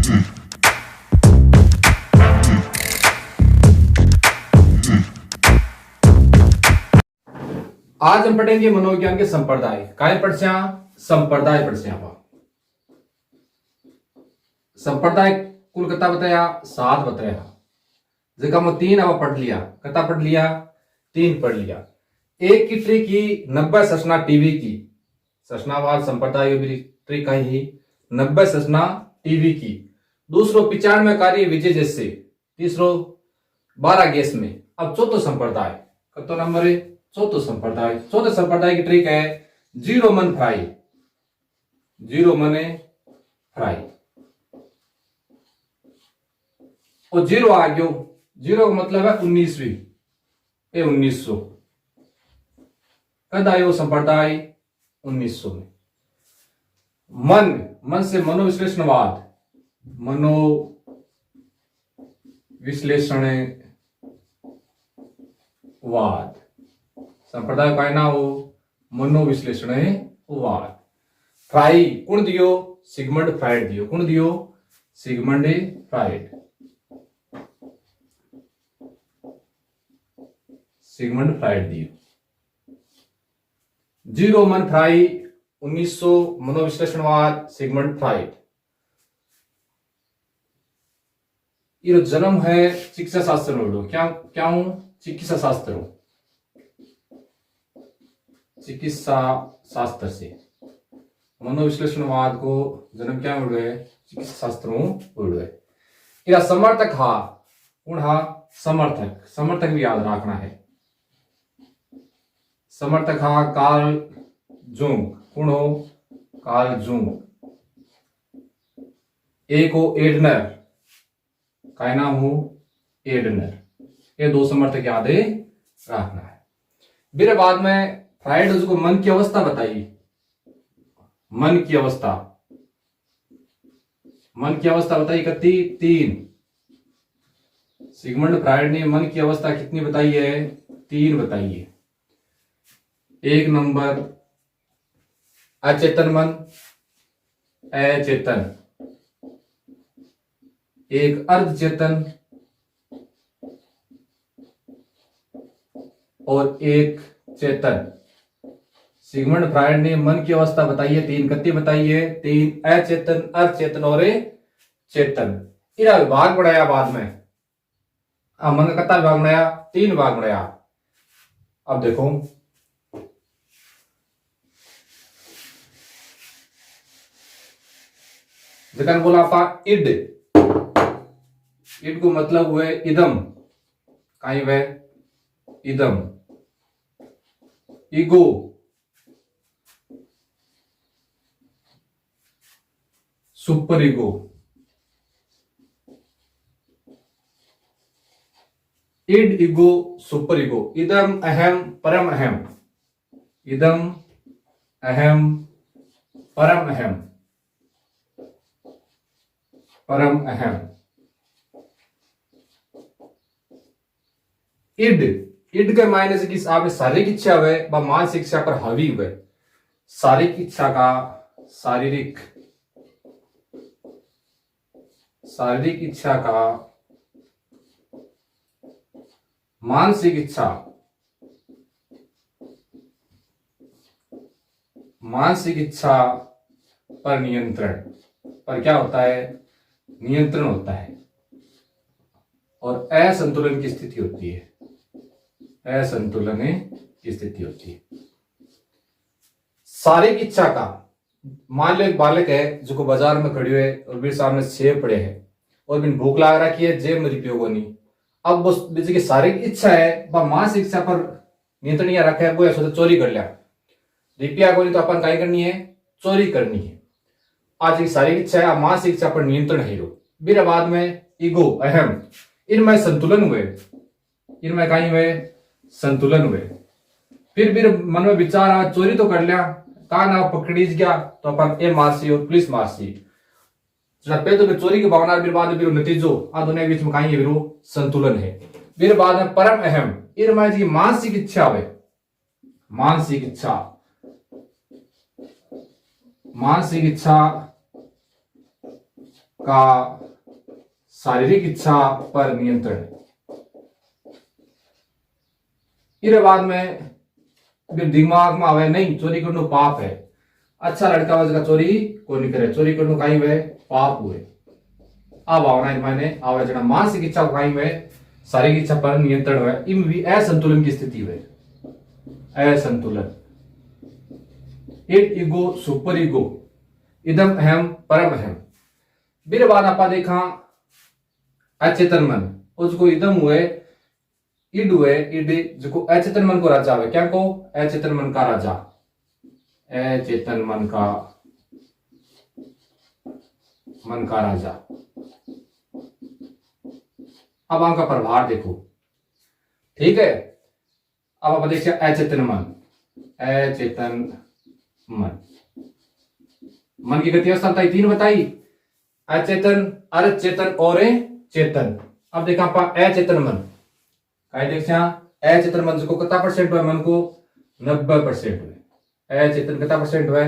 आज हम पढ़ेंगे मनोविज्ञान के संप्रदाय। काय पढ़स्या? संप्रदाय पढ़स्या। संप्रदाय कुल कता बताया? 7 बताया। जगह में 3 अब पढ़ लिया। कता पढ़ लिया? 3 पढ़ लिया। एक की ट्री की 90 ससना टीवी की ससनावाद संप्रदाय ट्री का ही 90 ससना टीवी की। दूसरो 95 कार्य विजय जैसे। तीसरो 12 गैस में। अब चौथो संप्रदाय कतो नंबर है? चौथो संप्रदाय। चौथे संप्रदाय की ट्रिक है 0 मन फ्राई। 0 मने फ्राई और 0 आ गयो। 0 का मतलब है 19वीं। ये 1900 कद आयो संप्रदाय? 1900 में। मन से मनोविश्लेषणवाद। मनो विश्लेषणवाद संप्रदाय का ना हो मनोविश्लेषणवाद। फ्राई कौन दियो? सिगमंड फ्राइड दियो। कौन दियो? Sigmund Freud. सिगमंड फ्राइड दियो। 0 मन फ्राई 1900 मनोविश्लेषणवाद सिगमंड फ्राइड। ये जन्म है चिकित्सा शास्त्र में। क्या हूं? चिकित्सा शास्त्र। चिकित्सा शास्त्र से मनोविश्लेषणवाद को जन्म क्या मिलो है? चिकित्सा शास्त्रों मिलो है। इरा समर्थक हा कौन हा? समर्थक। समर्थक भी याद रखना है। समर्थक हा कार्ल जूंग। कौन हो? Carl Jung. एक हो एडनर। का नाम हो? एडनर। ये 2 समर्थक याद है रखना है। फिर बाद में फ्राइड उसको मन की अवस्था बताई। मन की अवस्था। मन की अवस्था बताई कितनी? 3। सिगमंड फ्राइड ने मन की अवस्था कितनी बताई है? 3 बताई है। 1 नंबर अचेतन मन, अचेतन। 1 अर्धचेतन और 1 चेतन। सिगमंड फ्राइड ने मन की अवस्था बताई है 3। कितनी बताई है? 3 अचेतन, अर्धचेतन और चेतन। इरा विभाग बनाया बाद में। मन का कितना विभाग बनाया? 3 विभाग बनाया। अब देखो जगन बोला था इड। इड को मतलब हुए इदम। कहीं वह इदम। Ego. Superego. Id, ego, superego. इदम अहम परम अहम। इदम अहम परम अहम। परम अहम। इड। इड के मायने से किस आप शारीरिक इच्छा हुए व मानसिक इच्छा पर हावी हुए। शारीरिक इच्छा का शारीरिक इच्छा का मानसिक इच्छा पर नियंत्रण। पर क्या होता है? नियंत्रण होता है और असंतुलन की स्थिति होती है। असंतुलन की स्थिति होती है। शारीरिक इच्छा का मान लो एक बालक है जो बाजार में खड़ी है और मेरे सामने सेब पड़े हैं और बिन भूख लग रखी है, जेब में रुपये को नहीं। अब वो की शारीरिक इच्छा है वह मानसिक इच्छा पर नियंत्रण नहीं रखा है। वो सोचा चोरी कर लिया रुपया को नहीं, तो अपन क्या करनी है? चोरी करनी है। आज एक शारीरिक इच्छा है, मानसिक इच्छा पर नियंत्रण है। फिर बाद में ईगो अहम। इनमें संतुलन हुए। इनमें कहीं हुए संतुलन हुए। फिर मन में विचार आ चोरी तो कर लिया, कहा ना पकड़ी गया तो अपन ए मारसी और पुलिस मारसी। पहले तो चोरी की भावना, फिर बाद में नतीजो आ दोनों के बीच में कहीं है संतुलन है। फिर बाद में परम अहम। इनमें जी मानसिक इच्छा हुए। मानसिक इच्छा का शारीरिक इच्छा पर नियंत्रण। फिर बाद में दिमाग में आवे नहीं चोरी करनो पाप है, अच्छा लड़का वजह चोरी को नहीं करे, चोरी करनो कहीं वे पाप हुए। अब भावना मायने आवे जना मानसिक इच्छा कहीं वे शारीरिक इच्छा पर नियंत्रण हुए, इम भी असंतुलन की स्थिति हुए, असंतुलन। इट ईगो सुपर ईगो, इदम अहम परम अहम। फिर बाद आपा देखा अचेतन मन, उसको इदम हुए इड हुए, इड जो अचेतन मन को राजा हुए, क्या को अचेतन मन का राजा, अचेतन मन का राजा। अब आपका प्रभाव देखो, ठीक है। अब आप देखिए अचेतन मन, अचेतन मन की गति अवस्था तीन बताई, अचेतन, अर्धचेतन और चेतन। अब देखा आप अचेतन मन, देखा अचेतन मन को कितना परसेंट हुआ, मन को 90% हुए। अचेतन कितना परसेंट हुए,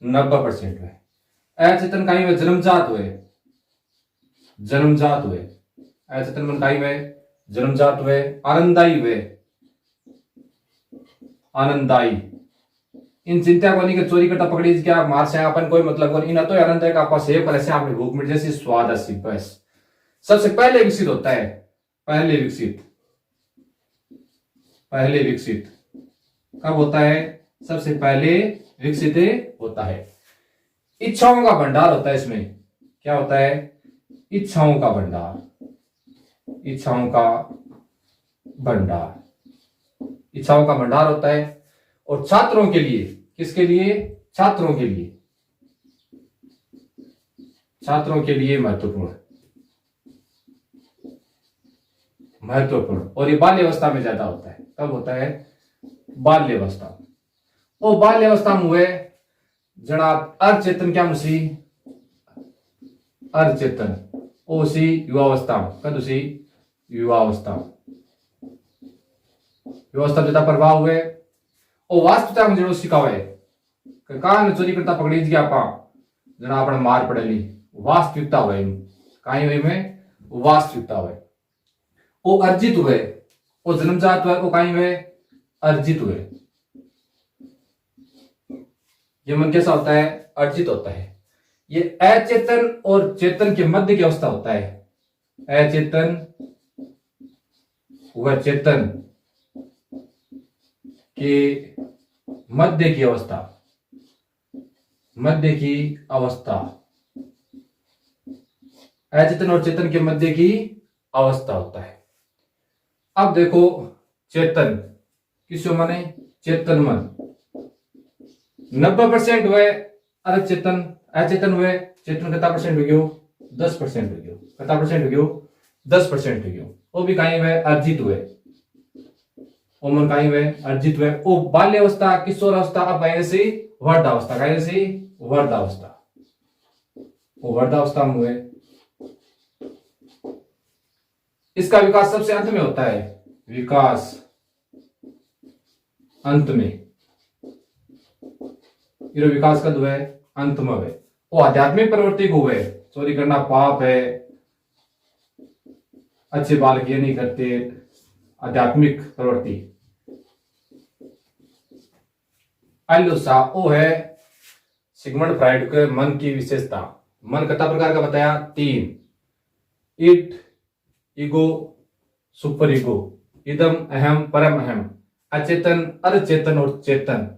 90% हुए। अचेतन कहीं में जन्मजात हुए, जन्मजात हुए। अचेतन मन कहीं में जन्मजात हुए, आनंददायी हुए, आनंददायी। इन चिंता को नहीं कि चोरी करता पकड़ी क्या मार से अपन कोई मतलब को इन तो आनंद है का आपा सेव पर ऐसे आपने भूख मिट जैसी स्वाद ऐसी बस सबसे पहले विकसित होता है, पहले विकसित, पहले विकसित कब होता है, सबसे पहले विकसित होता है। इच्छाओं का भंडार होता है इसमें, क्या होता है, इच्छाओं का भंडार, इच्छाओं का भंडार, इच्छाओं का भंडार होता है। और छात्रों के लिए, किसके लिए, छात्रों के लिए, छात्रों के लिए महत्वपूर्ण, महत्वपूर्ण। और ये बाल्य अवस्था में ज्यादा होता है, कब होता है, बाल्य अवस्था। वो बाल्य अवस्था में हुए जना अर्धचेतन क्या मुसी, अर्धचेतन ओसी युवावस्था, कद उसी युवावस्था, युवावस्था ज्यादा प्रभाव हुए। और वास्तविकता में जो सिखावे कहां चोरी करता पकड़ी गया आपा जना आपण मार पड़ेली, वास्तविकता हुए कहीं हुई में वास्तविकता हुए। वो अर्जित हुए, वो जन्मजात हुए, वो कहीं हुए अर्जित हुए। ये मन कैसा होता है, अर्जित होता है। ये अचेतन और चेतन के मध्य की अवस्था होता है, अचेतन व चेतन के मध्य की अवस्था, मध्य की अवस्था, अचेतन और चेतन के मध्य की अवस्था होता है। अब देखो चेतन किसको माने, चेतन मन 90% हुए, अर्धचेतन अचेतन हुए, चेतन कितना परसेंट हो गयो, 10% हो गयो, कितना परसेंट हो गयो, 10% हो गयो। वो भी कहीं हुए अर्जित हुए, उम्र कहीं हुए अर्जित हुए। वो बाल्य अवस्था, किशोर अवस्था, अब कहीं से वर्धावस्था, कहीं से वर्धावस्था, वो वर्धावस्था में हुए। इसका विकास सबसे अंत में होता है, विकास अंत में, ये विकास कद हुए, अंत में हुए। वो आध्यात्मिक प्रवृत्ति को हुए, चोरी करना पाप है, अच्छे बालक ये नहीं करते, आध्यात्मिक प्रवृत्ति। अल्लोसा वो है सिगमंड फ्राइड के मन की विशेषता। मन कितना प्रकार का बताया, 3, इट, ईगो, सुपर ईगो, इदम अहम परम अहम, अचेतन, अर्धचेतन और चेतन।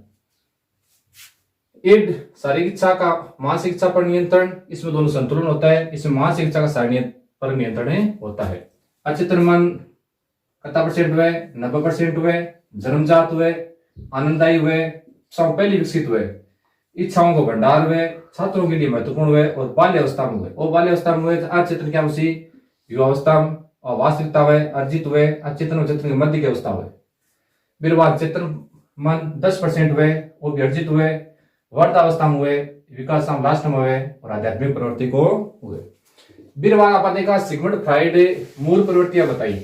इड शारीरिक इच्छा का मानसिक इच्छा पर नियंत्रण, इसमें दोनों संतुलन होता है, इसमें मानसिक इच्छा का शारीरिक पर नियंत्रण होता है। अचेतन मन कितना परसेंट हुए, 90% हुए, जन्मजात हुए, आनंददायी हुए, पहले विकसित हुए, इच्छाओं को भंडार हुए, छात्रों के लिए महत्वपूर्ण हुए और बाल्य अवस्था में हुए। और बाल्य अवस्था में हुए अचेतन क्या उसी युवावस्था में, और वास्तविकता हुए अर्जित हुए, अचेतन और चेतन के मध्य की अवस्था हुए। फिर बाद चेतन मन 10% हुए, वो भी अर्जित हुए, वर्धावस्था में हुए, विकास लास्ट में हुए और आध्यात्मिक प्रवृत्ति को हुए। फिर बाद आपने देखा सिगमंड फ्राइड मूल प्रवृत्तियां बताई,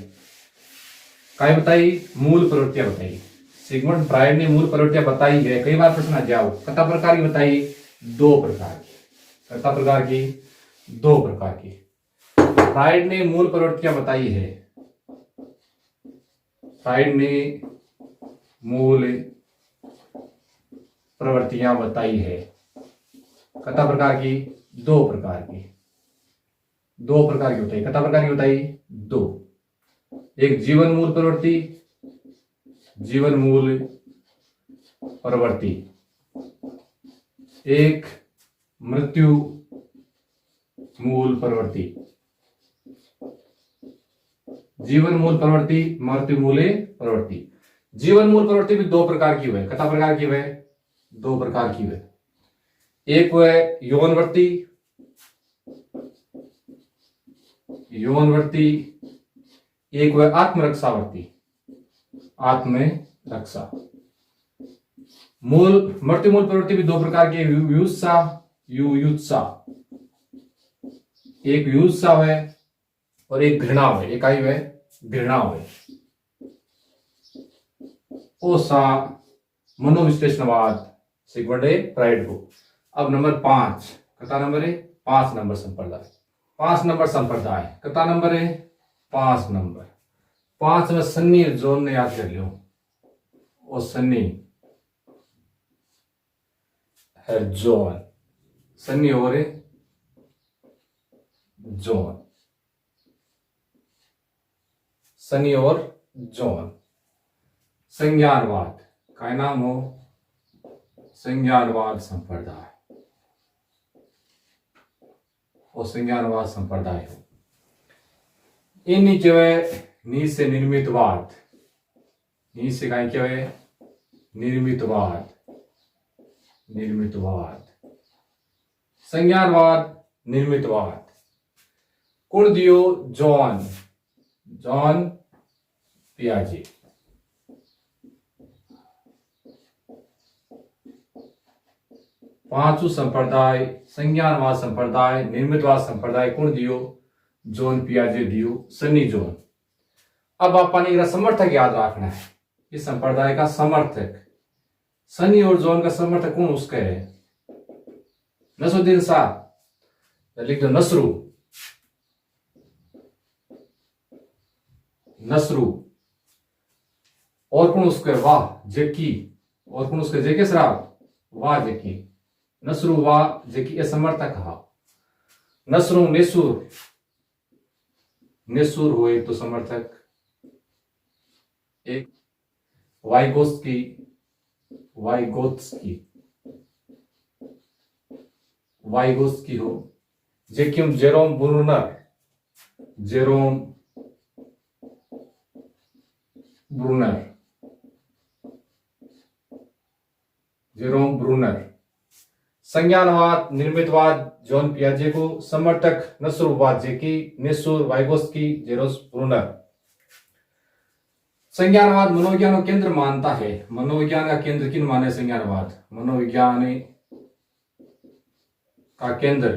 काय बताई, मूल प्रवृत्तियां बताई। सिगमंड फ्राइड ने मूल प्रवृत्तियां बताई है, कई बार प्रश्न आ जाओ, कितना प्रकार की बताई, 2 प्रकार की, कितना प्रकार की, दो प्रकार की। फ्राइड ने मूल प्रवृत्तियां बताई है, फ्राइड ने मूल प्रवृत्तियां बताई है कितना प्रकार की? दो प्रकार की। दो प्रकार की बताई, कितना प्रकार की बताई? दो। एक जीवन मूल प्रवृत्ति, जीवन मूल प्रवृत्ति, एक मृत्यु मूल प्रवृत्ति। जीवन मूल प्रवृत्ति, मृत्यु मूल प्रवृत्ति। जीवन मूल प्रवृत्ति भी दो प्रकार की हुए, कितना प्रकार की हुए? दो प्रकार की हुए। एक हुए यौनवृत्ति, यौनवृत्ति, एक हुए आत्मरक्षावृत्ति, आत्मरक्षा। मूल मृत्यु मूल प्रवृत्ति भी दो प्रकार की, युयुत्सा, युयुत्सा। एक युयुत्सा है और एक घृणा है। एक आई है घृणा है। ओसा मनोविश्लेषणवाद सिगमंड फ्राइड को। अब नंबर 5, कितना नंबर है? 5 नंबर संप्रदाय। 5 नंबर संप्रदाय कितना नंबर है? 5 नंबर। 5 में सन्नी जोन ने याद कर लियो, और सन्नी है जोन, सन्नी और जोन, सनी और जॉन। संज्ञानवाद का नाम हो संज्ञानवाद संप्रदाय, और संज्ञानवाद संप्रदाय हो। इन नीचे नी से निर्मितवाद, नी से कहीं क्या है? निर्मितवाद, निर्मितवाद, संज्ञानवाद, निर्मितवाद। कुण दियो? जॉन, जॉन पियाजे। पांचों संप्रदाय, संज्ञानवाद संप्रदाय, निर्मितवाद संप्रदाय, कुण दियो? जॉन पियाजे दियो, सनी जॉन। अब आपने एक समर्थक याद रखना है, इस संप्रदाय का समर्थक सनी और जॉन का समर्थक कौन उसका है? नसरुद्दीन शाह, लिख दो नसरू, नसरू। और कौन उसके? वाह जेकी। और कौन उसके? जेके सराफ, वाह जेकी। नसरू वाह जेकी ये समर्थक हा। नसरू नेसूर, नेसूर हुए तो समर्थक। एक वाइगोत्स्की, वाइगोत्स्की, वाइगोत्स्की हो। जेकिम Jerome Bruner, Jerome Bruner, Jerome Bruner. संज्ञानवाद, निर्मितवाद जॉन पियाजे को, समर्थक नसरुवाद जेकी, नेसूर, वाइगोत्स्की, जेरोस ब्रूनर। संज्ञानवाद मनोविज्ञान का केंद्र मानता है। मनोविज्ञान का केंद्र किन माने? संज्ञानवाद मनोविज्ञान का केंद्र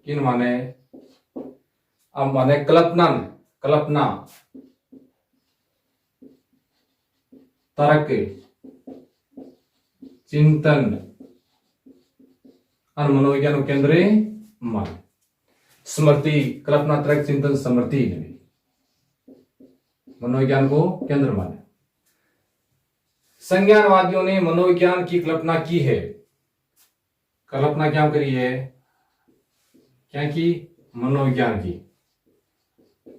किन माने? अब माने कल्पना, कल्पना, तर्क, चिंतन और मनोविज्ञान केंद्र मान। स्मृति, कल्पना, तर्क, चिंतन, स्मृति मनोविज्ञान को केंद्र माने। संज्ञानवादियों ने मनोविज्ञान की कल्पना की है। कल्पना क्या करी है? क्या की? मनोविज्ञान की,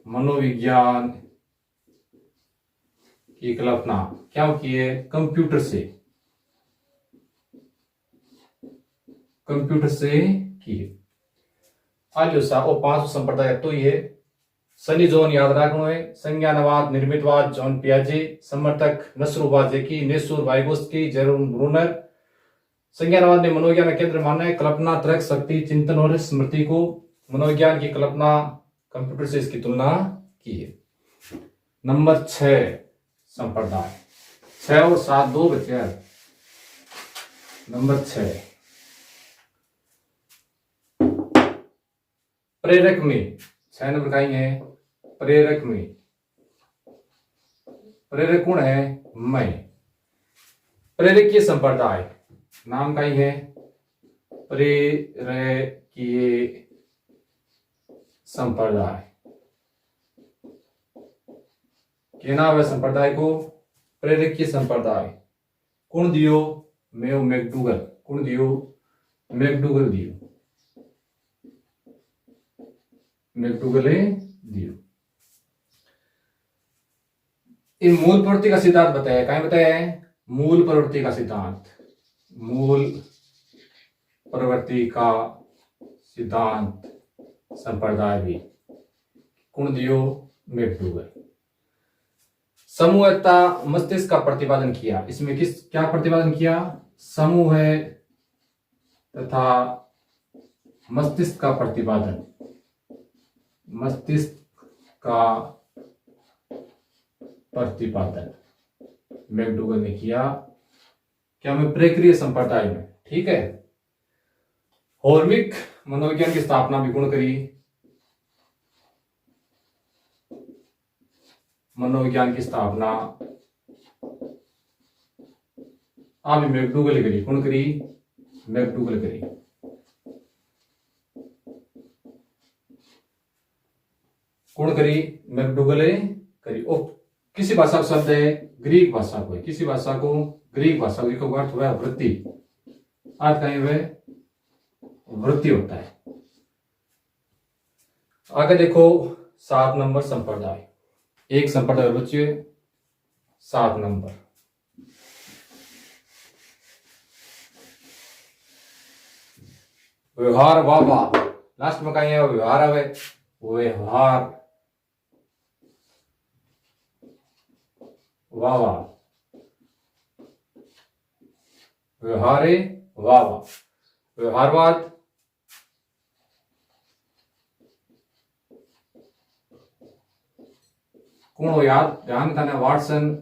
मनोविज्ञान की कल्पना क्या की है? कंप्यूटर से, कंप्यूटर से की है। आलियो सा ओ 5 संप्रदाय तो ये सनी जॉन याद रखना है। संज्ञानवाद, निर्मितवाद जॉन पियाजे, समर्थक नसरुवाद जेकी, नेसूर, वाइगोत्स्की, जेरोम ब्रूनर। संज्ञानवाद ने मनोविज्ञान का केंद्र माना है। कल्पना, तर्क, शक्ति, चिंतन और स्मृति को। मनोविज्ञान की कल्पना कंप्यूटर से इसकी तुलना की है। नंबर 6 संप्रदाय, 6 और 7 2 बचे। नंबर 6 प्रेरक में, 6 नंबर का ही है प्रेरक में। प्रेरक कौन है? मैं। प्रेरक के संप्रदाय नाम का ही है प्रेरकीय संप्रदाय के नाम है संप्रदाय को प्रेरकीय संप्रदाय कौन दियो मेयो मैकडूगल कौन दियो मैकडूगल दियो मैकडूगले दियो। इन मूल प्रवृत्ति का सिद्धांत बताया कहीं बताया है मूल प्रवृत्ति का सिद्धांत मूल प्रवृत्ति का सिद्धांत संप्रदाय भी कौन दियो मैकडूगल। समूहता मस्तिष्क का प्रतिपादन किया इसमें क्या प्रतिपादन किया समूह है तथा मस्तिष्क का प्रतिपादन मस्तिष्क का प्रतिपादन मैकडूगल ने किया क्या में प्रक्रिया संप्रदाय में ठीक है। हॉर्मिक मनोविज्ञान की स्थापना भी कौन करी मनोविज्ञान की स्थापना आप मैकडूगल करी कौन करी मैकडूगल करी। कौन करी मैकडूगल करी। और किसी भाषा का शब्द है ग्रीक भाषा को किसी भाषा को ग्रीक भाषा को अर्थ हुआ वृत्ति अर्थ कहीं वह वृत्ति होता है। आगे देखो 7 नंबर संप्रदाय एक संप्रदाय बच्चे 7 नंबर व्यवहार वाह लास्ट में कहीं है व्यवहार आवे व्यवहार वाह व्यवहारे वाह व्यवहारवाद कौन हो याद ध्यान करना वाटसन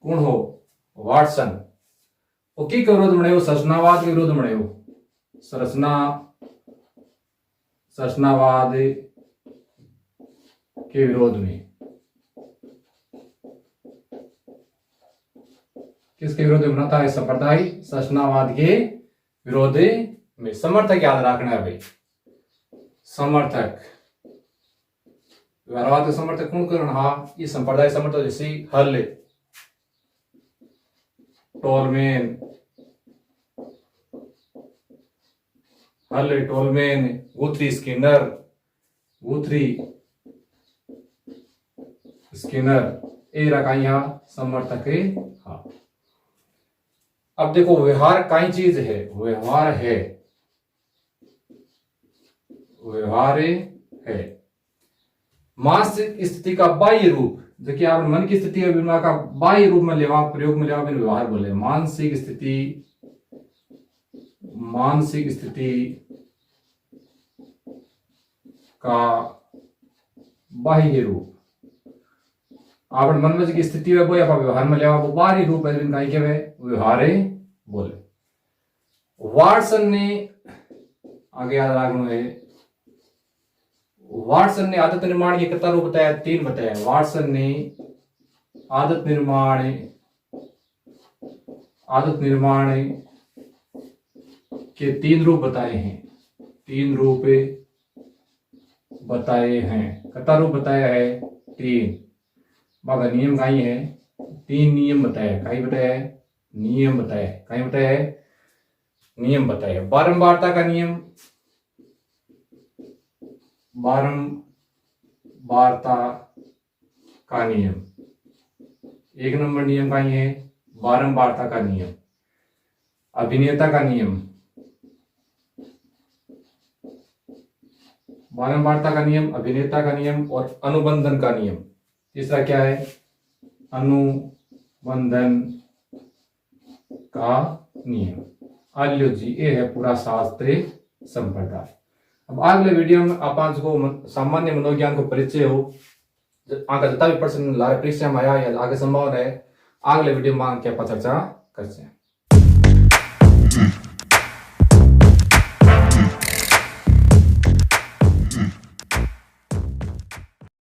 कौन हो वाटसन वो की विरोध बने संरचनावाद के विरोध बने संरचनावाद के विरोध में किसके विरोध में बनाता है संप्रदाय संरचनावाद के विरोध में। समर्थक याद रखना है भाई समर्थक व्यवहारवाद का समर्थक कौन करना ये संप्रदाय समर्थक जैसे हल टोलमेन गुथरी स्किनर ए रखा यहाँ समर्थक है। हाँ अब देखो व्यवहार कई चीज है व्यवहार है मानसिक स्थिति का बाह्य रूप देखिए आप मन की स्थिति और बीमार का बाह्य रूप में लेवा प्रयोग में लेवा व्यवहार बोले मानसिक स्थिति का बाह्य रूप आप मन में की स्थिति है वो या व्यवहार में लेवा वो बाहरी रूप है कहीं के व्यवहार बोले। वाटसन ने आगे याद रखना है वाटसन ने आदत निर्माण के कितना रूप बताया 3 बताया। वाटसन ने आदत निर्माण के 3 रूप बताए हैं 3 रूप बताए हैं कितना रूप बताया है 3 बाबा नियम कहीं है 3 नियम बताया कहीं बताया है नियम बताया कहीं बताया है नियम बताया। बारंबारता का नियम बारंबारता का नियम 1 नंबर नियम कहीं है बारंबारता का नियम। अभिनेता का नियम बारंबारता का नियम अभिनेता का नियम और अनुबंधन का नियम। तीसरा क्या है अनुबंधन का नियम। आलियो जी ये है पूरा शास्त्रीय संप्रदाय। अब अगले वीडियो में आप को सामान्य मनोविज्ञान को परिचय हो आगे जितना भी प्रश्न लारे परीक्षा में आया या आगे संभावना है अगले वीडियो में क्या चर्चा करते हैं।